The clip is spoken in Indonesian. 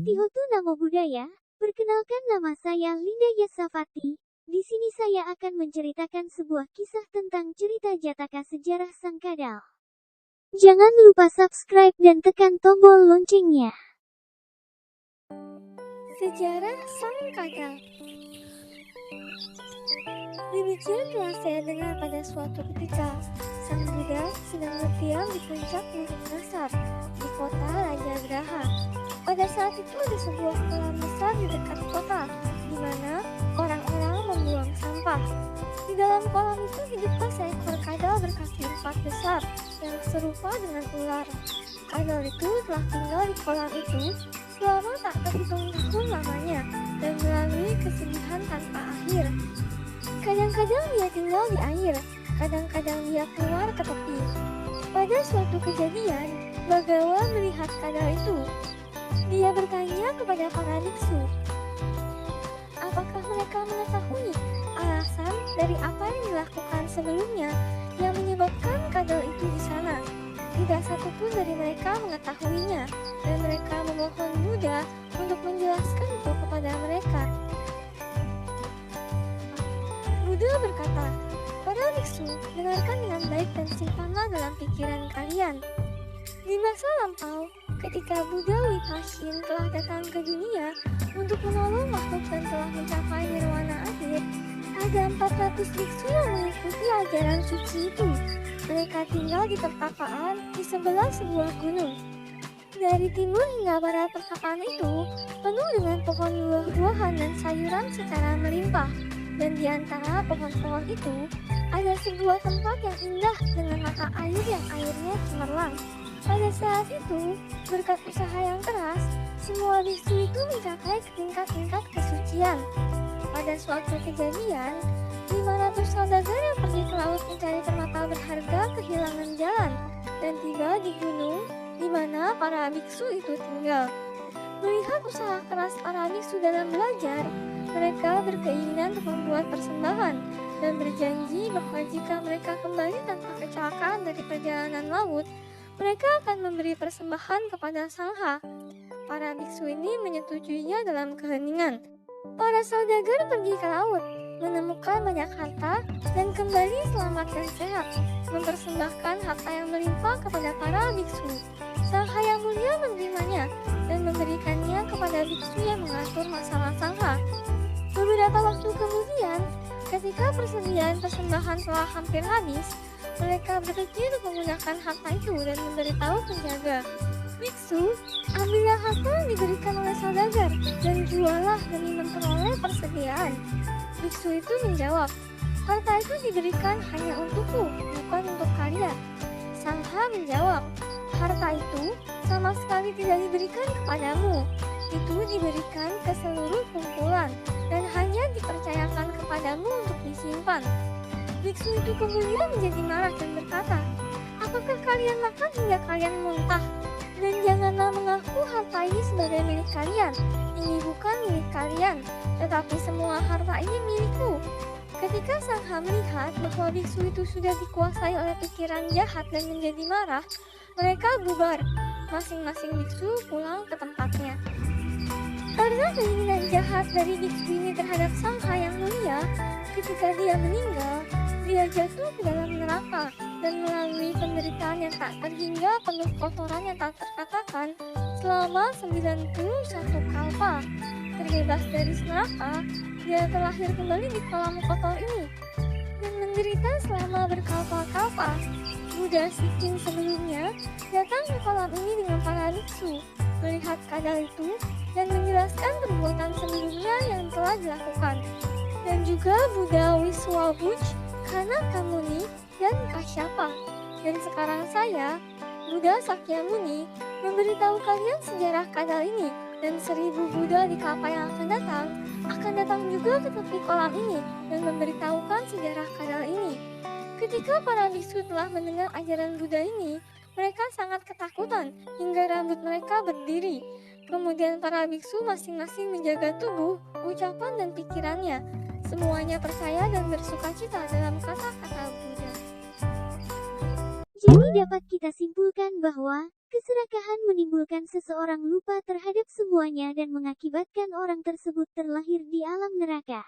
Hotihotu Namo Buddhaya. Perkenalkan, nama saya Linda Yasafati. Di sini saya akan menceritakan sebuah kisah tentang cerita Jataka sejarah sang kadal. Jangan lupa subscribe dan tekan tombol loncengnya. Sejarah sang kadal. Demikian telah saya dengar pada suatu ketika, Sang Buddha sedang berdiam di puncak Gunung Nasar, di kota Raja Graha. Pada saat itu ada sebuah kolam besar di dekat kota, di mana orang-orang membuang sampah. Di dalam kolam itu hiduplah seekor kadal berkaki 4 besar, yang serupa dengan ular. Kadal itu telah tinggal di kolam itu selama tak terhitung tahun lamanya, dan melalui kesedihan tanpa akhir. Kadang-kadang dia tinggal di air, kadang-kadang dia keluar ke tepi. Pada suatu kejadian, Bagawa melihat kadal itu. Dia bertanya kepada para biksu, apakah mereka mengetahui alasan dari apa yang dilakukan sebelumnya yang menyebabkan kadal itu di sana? Tidak satupun dari mereka mengetahuinya, dan mereka memohon Buddha untuk menjelaskan itu kepada mereka. Buddha berkata, para biksu, dengarkan dengan baik dan simpanlah dalam pikiran kalian. Di masa lampau, ketika Buddha Wipashin telah datang ke dunia untuk menolong makhluk dan telah mencapai nirwana akhir, ada 400 biksu yang mengikuti ajaran suci itu. Mereka tinggal di pertapaan di sebelah sebuah gunung. Dari timur hingga barat pertapaan itu penuh dengan pohon buah-buahan dan sayuran secara melimpah. Dan di antara pohon-pohon itu ada sebuah tempat yang indah dengan mata air yang airnya cemerlang. Pada saat itu, berkat usaha yang keras, semua biksu itu mencapai tingkat-tingkat kesucian. Pada suatu kejadian, 500 saudagar yang pergi ke laut mencari permata berharga kehilangan jalan dan tiba di gunung di mana para biksu itu tinggal. Melihat usaha keras para biksu dalam belajar, mereka berkeinginan untuk membuat persembahan dan berjanji bahwa jika mereka kembali tanpa kecelakaan dari perjalanan laut, mereka akan memberi persembahan kepada Sangha. Para biksu ini menyetujuinya dalam keheningan. Para saudagar pergi ke laut, menemukan banyak harta, dan kembali selamat dan sehat, mempersembahkan harta yang melimpah kepada para biksu. Sangha yang mulia menerimanya dan memberikannya kepada biksu yang mengatur masalah Sangha. Beberapa waktu kemudian, ketika persediaan persembahan telah hampir habis, mereka berpikir untuk menggunakan harta itu dan memberitahu penjaga, biksu, ambillah harta yang diberikan oleh saudagar dan jualah demi memperoleh persediaan. Biksu itu menjawab, harta itu diberikan hanya untukku, bukan untuk kalian. Sangha menjawab, harta itu sama sekali tidak diberikan kepadamu. Itu diberikan ke seluruh kumpulan dan hanya dipercayakan kepadamu untuk disimpan. Biksu itu kemudian menjadi marah dan berkata, apakah kalian makan hingga kalian muntah? Dan janganlah mengaku harta ini sebagai milik kalian. Ini bukan milik kalian, tetapi semua harta ini milikku. Ketika Sangha melihat bahwa biksu itu sudah dikuasai oleh pikiran jahat dan menjadi marah, mereka bubar. Masing-masing biksu pulang ke tempatnya. Karena keinginan jahat dari biksu ini terhadap Sangha yang mulia, ketika dia meninggal, dia jatuh ke dalam neraka dan melalui penderitaan yang tak terhingga penuh kotoran yang tak terkatakan selama 91 kalpa. Terbebas dari neraka, dia terlahir kembali di kolam kotor ini dan menderita selama berkalpa-kalpa. Buddha Sikin sebelumnya datang ke kolam ini dengan para biksu, melihat kadal itu dan menjelaskan perbuatan sebelumnya yang telah dilakukan. Dan juga Buddha Wiswabuj, Kanakamuni, dan Kasyapa. Dan sekarang saya, Buddha Sakyamuni, memberitahu kalian sejarah kadal ini. Dan 1000 Buddha di kalpa yang akan datang juga ke tepi kolam ini dan memberitahukan sejarah kadal ini. Ketika para biksu telah mendengar ajaran Buddha ini, mereka sangat ketakutan hingga rambut mereka berdiri. Kemudian para biksu masing-masing menjaga tubuh, ucapan, dan pikirannya. Semuanya percaya dan bersukacita dalam kata-kata Buddha. Jadi dapat kita simpulkan bahwa Keserakahan menimbulkan seseorang lupa terhadap semuanya dan mengakibatkan orang tersebut terlahir di alam neraka.